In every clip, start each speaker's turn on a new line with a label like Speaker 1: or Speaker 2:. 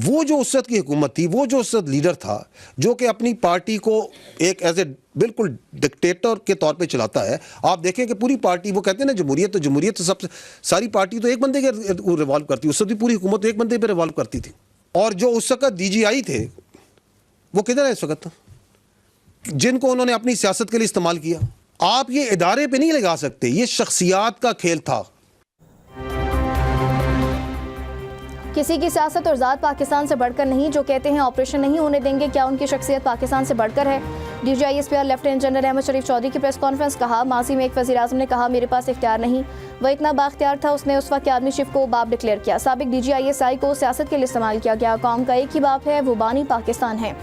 Speaker 1: वो जो उस वक्त की हुकूमत थी, वो जो उस वक्त लीडर था जो कि अपनी पार्टी को एक एज ए बिल्कुल डिक्टेटर के तौर पे चलाता है। आप देखें कि पूरी पार्टी, वो कहते हैं ना जमहूरियत तो सबसे, सारी पार्टी तो एक बंदे के रिवॉल्व करती, उस वक्त पूरी हुकूमत एक बंदे पे रिवॉल्व करती थी। और जो उस वक्त DGI थे वो किधर है इस वक्त, जिनको उन्होंने अपनी सियासत के लिए इस्तेमाल किया। आप ये इदारे पे नहीं लगा सकते, ये शख्सियात का खेल था।
Speaker 2: किसी की सियासत और ज़ात पाकिस्तान से बढ़कर नहीं। जो कहते हैं ऑपरेशन नहीं होने देंगे, क्या उनकी शख्सियत पाकिस्तान से बढ़कर है? DGI SPR lieutenant general Ahmed Sharif Chaudhry की प्रेस कॉन्फ्रेंस। कहा, माजी में एक वज़ीर आज़म ने कहा मेरे पास इख्तियार नहीं, वह इतना बाख्तियार था, उसने उस वक्त आर्मी चीफ को बाप डिक्लेयर किया। साबिक DGI SI को सियासत के लिए इस्तेमाल किया गया। कौम का एक ही बाप है, वो बानी पाकिस्तान है।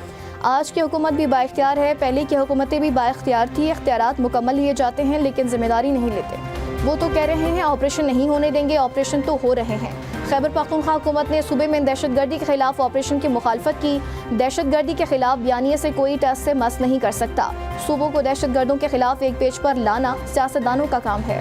Speaker 2: आज की हुकूमत भी बाइख्तियार है, पहले की हुकूमतें भी बाइख्तियार थी। इख्तियारात मुकम्मल लिए जाते हैं लेकिन जिम्मेदारी नहीं लेते। वो तो कह रहे हैं ऑपरेशन नहीं होने देंगे, ऑपरेशन तो हो रहे हैं। खैबर पख्तूनख्वा हुकूमत ने सूबे में दहशतगर्दी के खिलाफ ऑपरेशन की मुखालफत की। दहशतगर्दी के खिलाफ बयानिए से कोई टस से मस नहीं कर सकता। सूबों को दहशतगर्दों के खिलाफ एक पेज पर लाना सियासतदानों का काम है।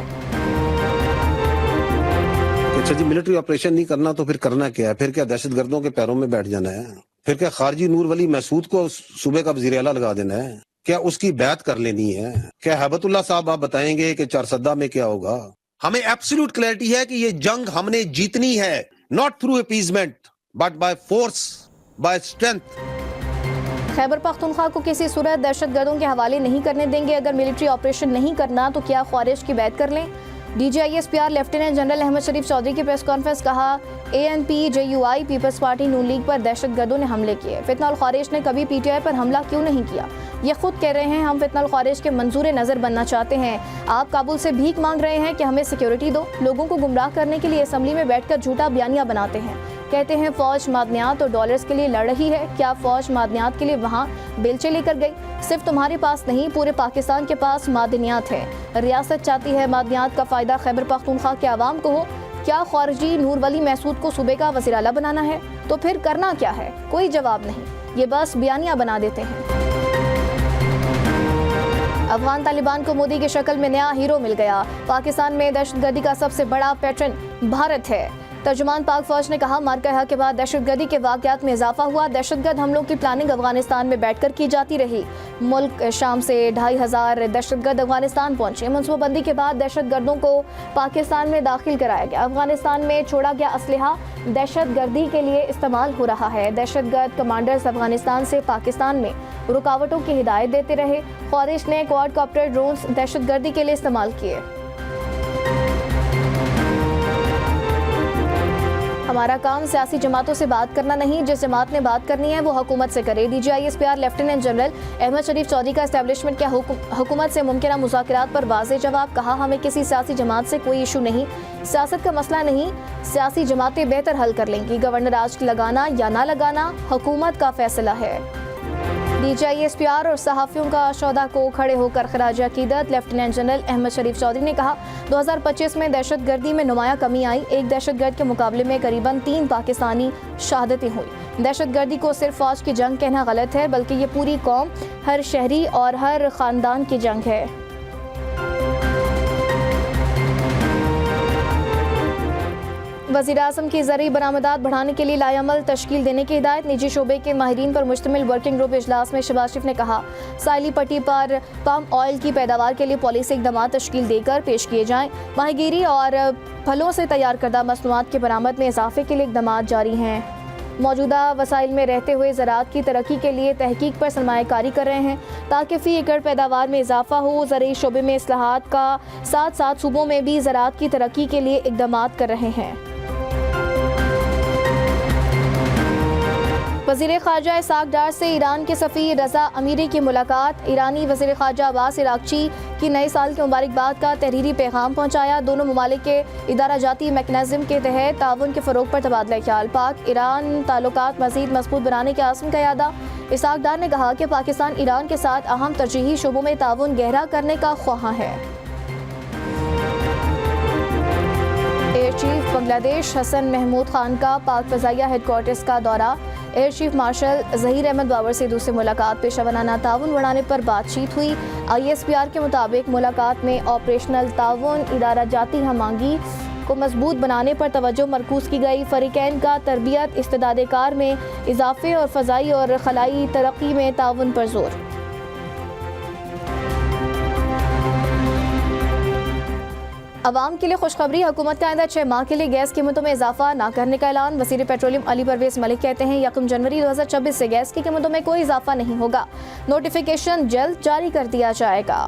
Speaker 1: अच्छा जी, मिलिट्री ऑपरेशन नहीं करना तो फिर करना क्या है? फिर क्या दहशतगर्दों के पैरों में बैठ जाना है? फिर क्या खारजी नूर वली महसूद को सूबे का वज़ीर आला लगा देना है? क्या उसकी बैत कर लेनी है? क्या हैबतुल्लाह साहब आप बताएंगे कि चारसद्दा में क्या होगा? हमें एब्सोल्यूट क्लैरिटी है कि ये जंग हमने जीतनी है, not through appeasement but by force, by strength.
Speaker 2: Khyber Pakhtunkhwa को किसी सूरत दहशतगर्दों के हवाले नहीं करने देंगे। अगर मिलिट्री ऑपरेशन नहीं करना तो क्या ख्वारिज की बैत कर लें? DGI SPR lieutenant general Ahmed Sharif Chaudhry की प्रेस कॉन्फ्रेंस। कहा, ANP JUI पीपल्स पार्टी नून लीग पर दहशतगर्दों ने हमले किए। फितना उल ख्वारिज ने कभी PTI पर हमला क्यों नहीं किया? ये खुद कह रहे हैं हम फितना उल ख्वारिज के मंजूर नज़र बनना चाहते हैं। आप काबुल से भीख मांग रहे हैं कि हमें सिक्योरिटी दो। लोगों को गुमराह करने के लिए असम्बली में बैठकर झूठा बयानिया बनाते हैं। कहते हैं फौज मादनियात और डॉलर्स के लिए लड़ रही है। क्या फौज मादनियात के लिए वहाँ बेलचे लेकर गई? सिर्फ तुम्हारे पास नहीं, पूरे पाकिस्तान के पास मादनियात है। रियासत चाहती है मादनियात का फ़ायदा खैबर पख्तूनख्वा के आवाम को हो। क्या खारजी नूर वली महसूद को सूबे का वज़ीर आला बनाना है? तो फिर करना क्या है? कोई जवाब नहीं, ये बस बयानिया बना देते हैं। अफगान तालिबान को मोदी की शक्ल में नया हीरो मिल गया। पाकिस्तान में दहशतगर्दी का सबसे बड़ा पैटर्न भारत है। तर्जुमान पाक फौज ने कहा, मार्का के बाद दहशतगर्दी के वाक़यात में इजाफा हुआ। दहशतगर्द हमलों की प्लानिंग अफगानिस्तान में बैठकर की जाती रही। मुल्क शाम से 2500 दहशतगर्द अफगानिस्तान पहुंचे। मनसूबाबंदी के बाद दहशतगर्दों को पाकिस्तान में दाखिल कराया गया। अफगानिस्तान में छोड़ा गया असलहा दहशतगर्दी के लिए इस्तेमाल हो रहा है। दहशतगर्द कमांडर्स अफगानिस्तान से पाकिस्तान में रुकावटों की हिदायत देते रहे। ख्वारिज ने क्वाडकॉप्टर ड्रोन्स दहशतगर्दी के लिए इस्तेमाल किए। हमारा काम सियासी जमातों से बात करना नहीं, जिस जमात ने बात करनी है वो हुकूमत से करे। DGI SPR lieutenant general Ahmed Sharif Chaudhry का एस्टेब्लिशमेंट क्या हुकूमत से मुमकिन मुज़ाकरात पर वाज़ेह जवाब। कहा, हमें किसी सियासी जमात से कोई इशू नहीं, सियासत का मसला नहीं, सियासी जमातें बेहतर हल कर लेंगी। गवर्नर आज लगाना या ना लगाना हुकूमत का फैसला है। DGI SPR और सहाफ़ियों का शौदा को खड़े होकर खराज अकीदत। लेफ्टिनेंट जनरल अहमद शरीफ चौधरी ने कहा, 2025 में दहशतगर्दी में नुमाया कमी आई। एक दहशतगर्द के मुकाबले में करीबन 3 पाकिस्तानी शहादतें हुई। दहशतगर्दी को सिर्फ फौज की जंग कहना गलत है, बल्कि ये पूरी कौम, हर शहरी और हर ख़ानदान की जंग है। वज़ीर आज़म की ज़रूरी बरामदात बढ़ाने के लिए लाएअमल तश्कील देने की हिदायत। निजी शोबे के माहिरीन पर मुश्तमिल वर्किंग ग्रुप इजलास में शहबाज शरीफ ने कहा, साहिली पट्टी पर पम ऑयल की पैदावार के लिए पॉलिसी इक़दाम तश्कील देकर पेश किए जाएँ। माहीगीरी और फलों से तैयार करदा मसनूआत की बरामद में इजाफे के लिए इक़दाम जारी हैं। मौजूदा वसाइल में रहते हुए ज़राअत की तरक्की के लिए तहकीक पर सरमायाकारी कर रहे हैं, ताकि फ़ी एकड़ पैदावार में इजाफा हो। ज़रूरी शोबे में इस्लाहात का साथ साथ सूबों में भी ज़राअत की तरक्की के लिए इक़दाम कर रहे हैं। वज़ीर ख़ारजा इसाक डार से ईरान के सफ़ीर रज़ा अमीरी की मुलाकात। ईरानी वज़ीर ख़ारजा अब्बास इराक़ची की नए साल के मुबारकबाद का तहरीरी पैगाम पहुँचाया। दोनों ममालिक के इदारा जाती मैकेनिज़्म के तहत ताउन के फ़रोग़ पर तबादला ख्याल। पाक ईरान ताल्लुकात मज़ीद मज़बूत बनाने के आज़म का यादा। इसाक डार ने कहा कि पाकिस्तान ईरान के साथ अहम तरजीही शोबों में ताउन गहरा करने का ख्वाह है। एयर चीफ बांग्लादेश हसन महमूद खान का पाक फ़ज़ाइया हेडक्वार्टर्स का दौरा। Air chief marshal Zaheer Ahmed Babar से दूसरी मुलाकात। पेशा वराना ताउन बढ़ाने पर बातचीत हुई। ISPR के मुताबिक मुलाकात में ऑपरेशनल ताउन, इदारा जाती हम मांगी को मजबूत बनाने पर तवज्जो मरकूज की गई। फरीकैन का तरबियत, इस्तेदाद कार में इजाफे और फ़ज़ाई और खलाई तरक्की में ताउन पर जोर। अवाम के लिए खुशखबरी, हुकूमत का आइंदा 6 माह के लिए गैस कीमतों में इजाफा न करने का ऐलान। वज़ीर पेट्रोलियम अली परवेज़ मलिक कहते हैं 1 जनवरी 2026 से गैस की कीमतों में कोई इजाफा नहीं होगा, नोटिफिकेशन जल्द जारी कर दिया जाएगा।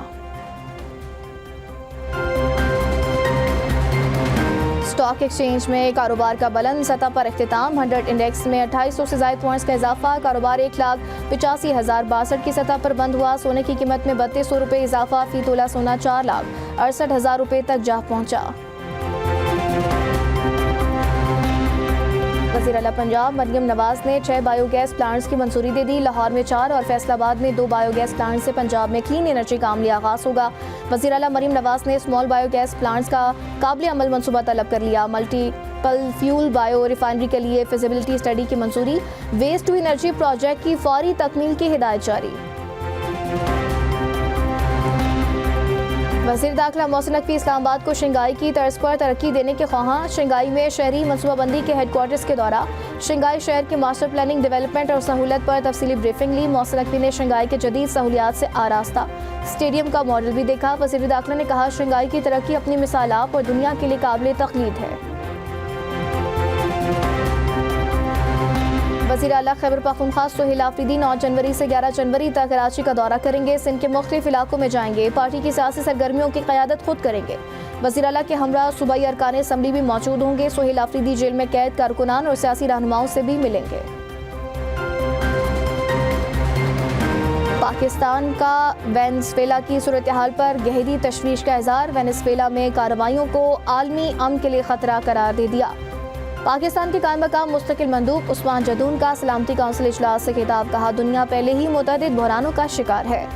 Speaker 2: स्टॉक एक्सचेंज में कारोबार का बुलंद सतह पर इख्तिताम। 100 इंडेक्स में 2800 से ज़ायद पॉइंट्स का इजाफा। कारोबार 1,85,062 की सतह पर बंद हुआ। सोने की कीमत में 3200 रुपये इजाफा। फी तोला सोना 4,68,000 रुपये तक जा पहुंचा। वज़ीर आला पंजाब मरियम नवाज ने 6 बायोगैस प्लांट्स की मंजूरी दे दी। लाहौर में 4 और फैसलाबाद में 2 बायोगैस प्लांट से पंजाब में क्लीन एनर्जी का अमली आगाज होगा। वज़ीर आला मरियम नवाज ने स्मॉल बायोगैस प्लांट्स का काबिल अमल मनसूबा तलब कर लिया। मल्टीपल फ्यूल बायो रिफाइनरी के लिए फिजिबिलिटी स्टडी की मंजूरी। वेस्ट टू एनर्जी प्रोजेक्ट की फौरी तकमील की हिदायत जारी। वज़ीर दाखिला मोहसिन नकवी इस्लामाबाद को शंघाई की तर्ज पर तरक्की देने के ख्वाहां। शंघाई में शहरी मनसूबाबंदी के हेडक्वार्टर्स के दौरा। शंघाई शहर के मास्टर प्लानिंग, डेवलपमेंट और सहूलत पर तफसीली ब्रीफिंग ली। मोहसिन नकवी ने शंघाई के जदीद सहूलियात से आरास्ता स्टेडियम का मॉडल भी देखा। वज़ीर दाखिला ने कहा शंघाई की तरक्की अपनी मिसाल आप और दुनिया के लिए काबिल तक़लीद है। वज़ीर आला खैबर पख्तूनख्वा सोहेल आफरीदी 9 जनवरी से 11 जनवरी तक कराची का दौरा करेंगे। सिंध के मुख्तलिफ इलाकों में जाएंगे। पार्टी की सियासी सरगर्मियों की क़यादत खुद करेंगे। वज़ीर आला के हमरा सूबाई अरकान असम्बली भी मौजूद होंगे। सोहेल आफरीदी जेल में कैद कारकुनान और सियासी रहनुमाओं से भी मिलेंगे। पाकिस्तान का वेनेज़ुएला की सूरत हाल पर गहरी तशवीश का इज़हार। वेनेज़ुएला में कार्रवाइयों को आलमी अमन के लिए खतरा करार दे दिया। पाकिस्तान के कायम मकाम मुस्तकिल मंदूब उस्मान जदून का सलामती काउंसिल इजलास से खिताब। कहा दुनिया पहले ही मुतअद्दिद बहरानों का शिकार है।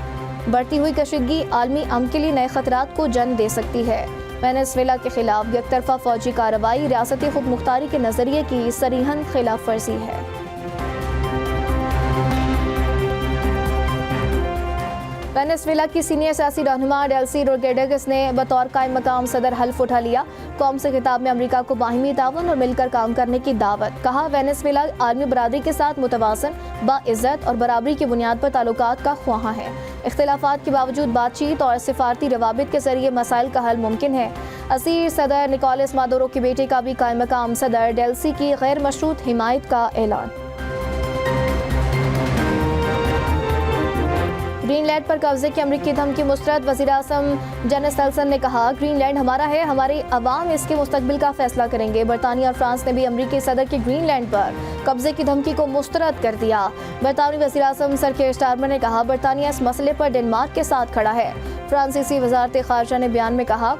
Speaker 2: बढ़ती हुई कशीदगी आलमी अमन के लिए नए खतरात को जन्म दे सकती है। वेनेज़ुएला के खिलाफ एकतरफा फौजी कार्रवाई रियासती खुद मुख्तारी के नजरिए की सरीहन खिलाफ वर्जी है। वेनेज़ुएला की सीनियर सियासी रहनुमा डेल्सी रोड्रिगेज ने बतौर कायम मकाम सदर हल्फ उठा लिया। कौम से खिताब में अमेरिका को बाहिमी ताउन और मिलकर काम करने की दावत। कहा वेनेज़ुएला आलमी बरादरी के साथ मुतवाज़न, बाइज़्ज़त और बराबरी की बुनियाद पर ताल्लुकात का ख्वाहां है। इख्तिलाफात के बावजूद बातचीत और सिफारती रवाबित के जरिए मसाइल का हल मुमकिन है। असीर सदर निकोलस मादुरो के बेटे का भी कायम मकाम सदर डेल्सी की गैर मशरूत हिमायत का ऐलान। ग्रीनलैंड पर कब्जे की अमरीकी धमकी मुस्तरद। वज़ीर-ए-आज़म जेनिस नेल्सन ने कहा ग्रीनलैंड हमारा है, हमारे अवाम इसके मुस्तकबिल का फैसला करेंगे। बरतानिया और फ्रांस ने भी अमरीकी सदर की ग्रीनलैंड पर कब्जे की धमकी को मुस्तरद कर दिया। बरतानवी वज़ीर-ए-आज़म सर कीर स्टारमर ने कहा बरतानिया इस मसले पर डेनमार्क के साथ खड़ा है। फ्रांसीसी वज़ारत ख़ारिजा ने बयान में कहा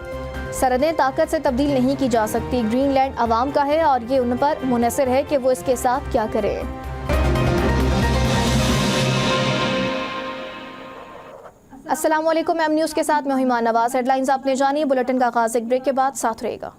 Speaker 2: सरहदें ताकत से तब्दील नहीं की जा सकती। ग्रीनलैंड अवाम का है और ये उन पर मुनहसर है कि वो इसके साथ क्या करे। अस्सलाम वालेकुम, एम न्यूज़ के साथ मैं हिमान नवाज। हेडलाइंस आपने जानी। बुलेटिन का आगाज़ एक ब्रेक के बाद साथ रहेगा।